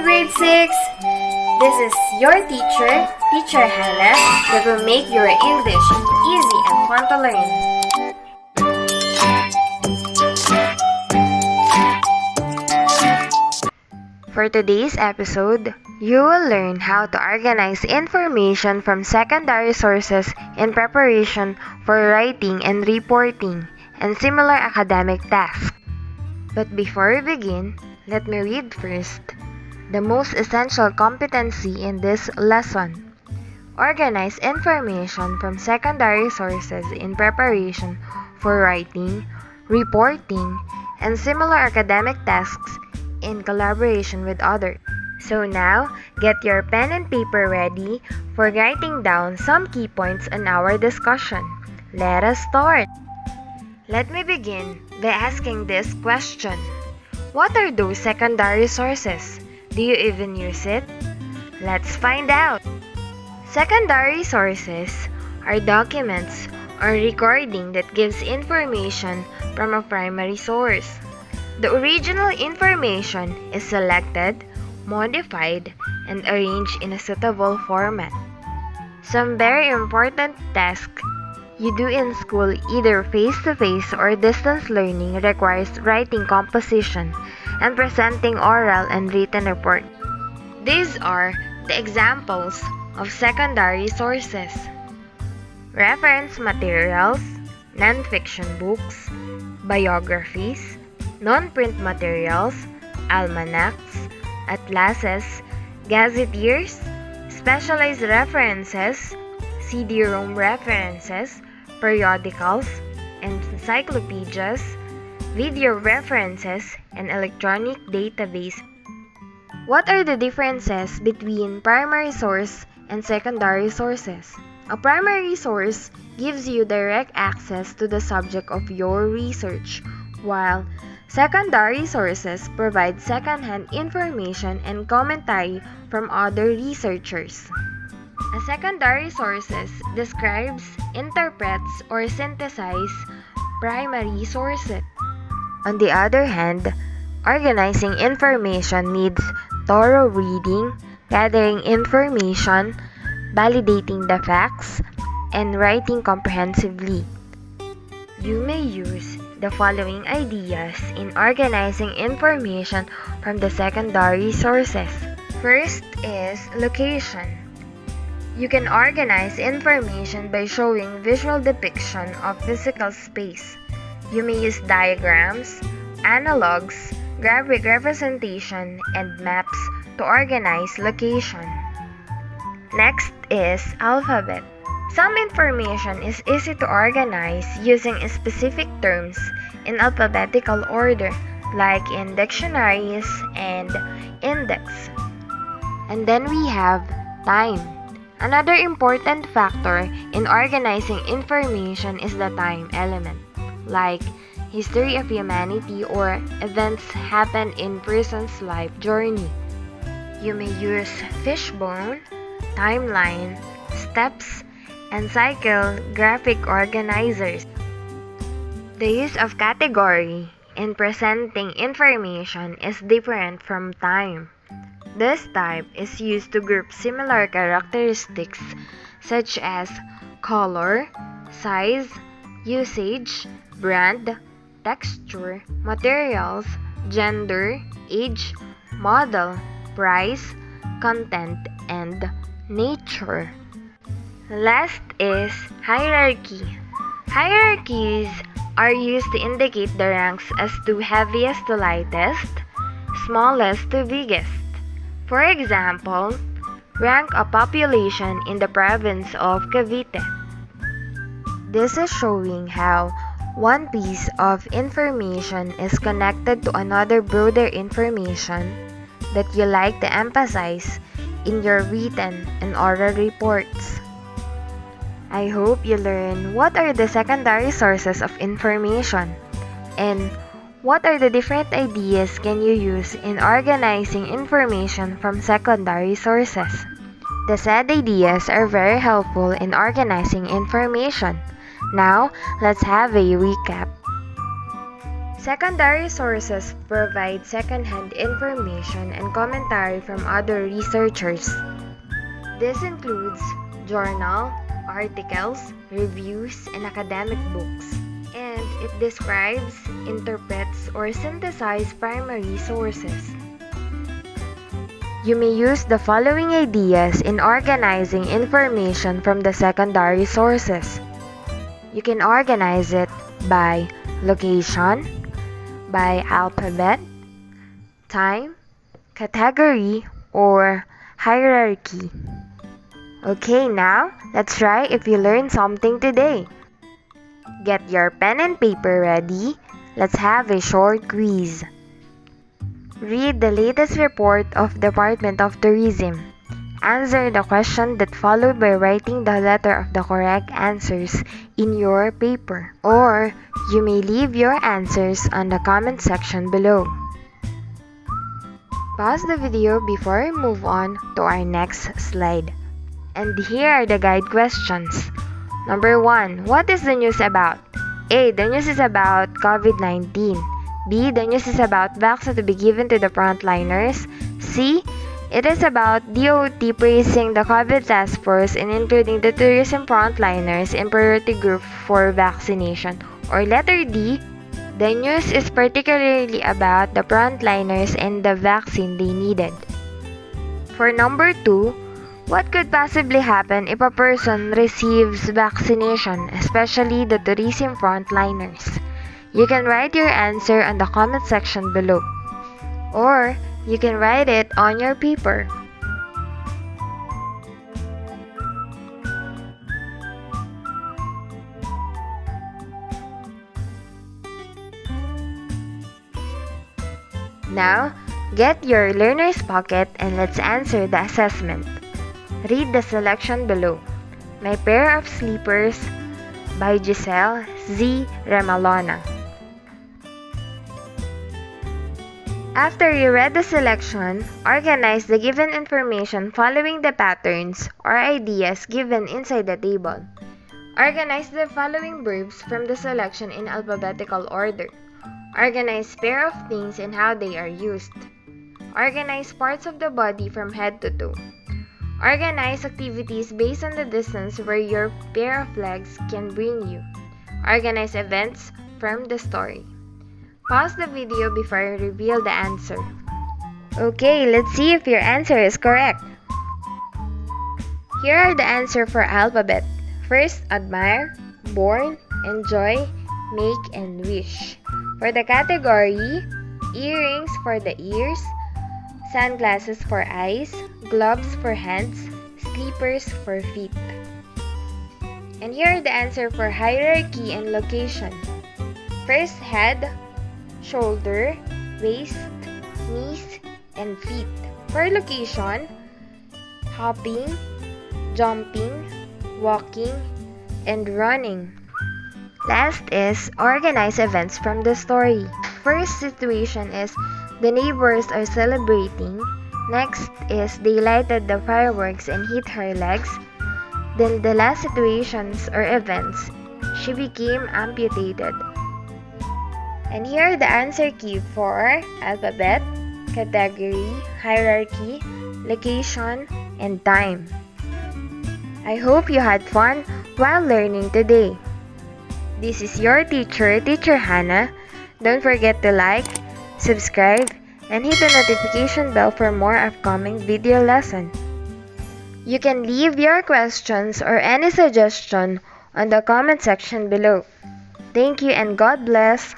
grade 6! This is your teacher, Teacher Hannah, that will make your English easy and fun to learn. For today's episode, you will learn how to organize information from secondary sources in preparation for writing and reporting and similar academic tasks. But before we begin, let me read first the most essential competency in this lesson. Organize information from secondary sources in preparation for writing, reporting, and similar academic tasks in collaboration with others. So now, get your pen and paper ready for writing down some key points on our discussion. Let us start. Let me begin by asking this question. What are those secondary sources? Do you even use it? Let's find out. Secondary sources are documents or recording that gives information from a primary source. The original information is selected, modified, and arranged in a suitable format. Some very important tasks you do in school, either face-to-face or distance learning, requires writing composition and presenting oral and written report. These are the examples of secondary sources: reference materials, non-fiction books, biographies, non-print materials, almanacs, atlases, gazetteers, specialized references, CD-ROM references, periodicals, encyclopedias, video references, and electronic database. What are the differences between primary source and secondary sources? A primary source gives you direct access to the subject of your research, while secondary sources provide second-hand information and commentary from other researchers. A secondary sources describes, interprets, or synthesizes primary sources. On the other hand, organizing information needs thorough reading, gathering information, validating the facts, and writing comprehensively. You may use the following ideas in organizing information from the secondary sources. First is location. You can organize information by showing visual depiction of physical space. You may use diagrams, analogs, graphic representation, and maps to organize location. Next is alphabet. Some information is easy to organize using specific terms in alphabetical order, like in dictionaries and index. And then we have time. Another important factor in organizing information is the time element, like history of humanity or events happen in person's life journey. You may use fishbone, timeline, steps, and cycle graphic organizers. The use of category in presenting information is different from time. This type is used to group similar characteristics such as color, size, usage, brand, texture, materials, gender, age, model, price, content, and nature. Last is hierarchy. Hierarchies are used to indicate the ranks as to heaviest to lightest, smallest to biggest. For example, rank a population in the province of Cavite. This is showing how one piece of information is connected to another broader information that you like to emphasize in your written and oral reports. I hope you learn what are the secondary sources of information and what are the different ideas can you use in organizing information from secondary sources. The said ideas are very helpful in organizing information. Now, let's have a recap. Secondary sources provide second-hand information and commentary from other researchers. This includes journal, articles, reviews, and academic books. And it describes, interprets, or synthesizes primary sources. You may use the following ideas in organizing information from the secondary sources. You can organize it by location, by alphabet, time, category, or hierarchy. Okay, now let's try if you learned something today. Get your pen and paper ready. Let's have a short quiz. Read the latest report of Department of Tourism. Answer the question that followed by writing the letter of the correct answers in your paper. Or you may leave your answers on the comment section below. Pause the video before we move on to our next slide. And here are the guide questions. Number 1. What is the news about? A. The news is about COVID-19. B. The news is about vaccines to be given to the frontliners. C. It is about DOT praising the COVID task force and including the tourism frontliners in priority group for vaccination. Or letter D. The news is particularly about the frontliners and the vaccine they needed. For number 2, what could possibly happen if a person receives vaccination, especially the tourism frontliners? You can write your answer on the comment section below, or you can write it on your paper. Now, get your learner's pocket and let's answer the assessment. Read the selection below. My Pair of Slippers by Giselle Z. Remalona. After you read the selection, organize the given information following the patterns or ideas given inside the table. Organize the following verbs from the selection in alphabetical order. Organize pair of things and how they are used. Organize parts of the body from head to toe. Organize activities based on the distance where your pair of legs can bring you. Organize events from the story. Pause the video before I reveal the answer. Okay, let's see if your answer is correct. Here are the answers for alphabet. First, admire, born, enjoy, make, and wish. For the category, earrings for the ears, sunglasses for eyes, gloves for hands, slippers for feet. And here are the answers for hierarchy and location. First, head, shoulder, waist, knees, and feet. For location, hopping, jumping, walking, and running. Last is organize events from the story. First situation is the neighbors are celebrating. Next is they lighted the fireworks and hit her legs. Then the last situations or events, she became amputated. And here are the answer key for alphabet, category, hierarchy, location, and time. I hope you had fun while learning today. This is your teacher, Teacher Hannah. Don't forget to like, subscribe, and hit the notification bell for more upcoming video lessons. You can leave your questions or any suggestion on the comment section below. Thank you and God bless.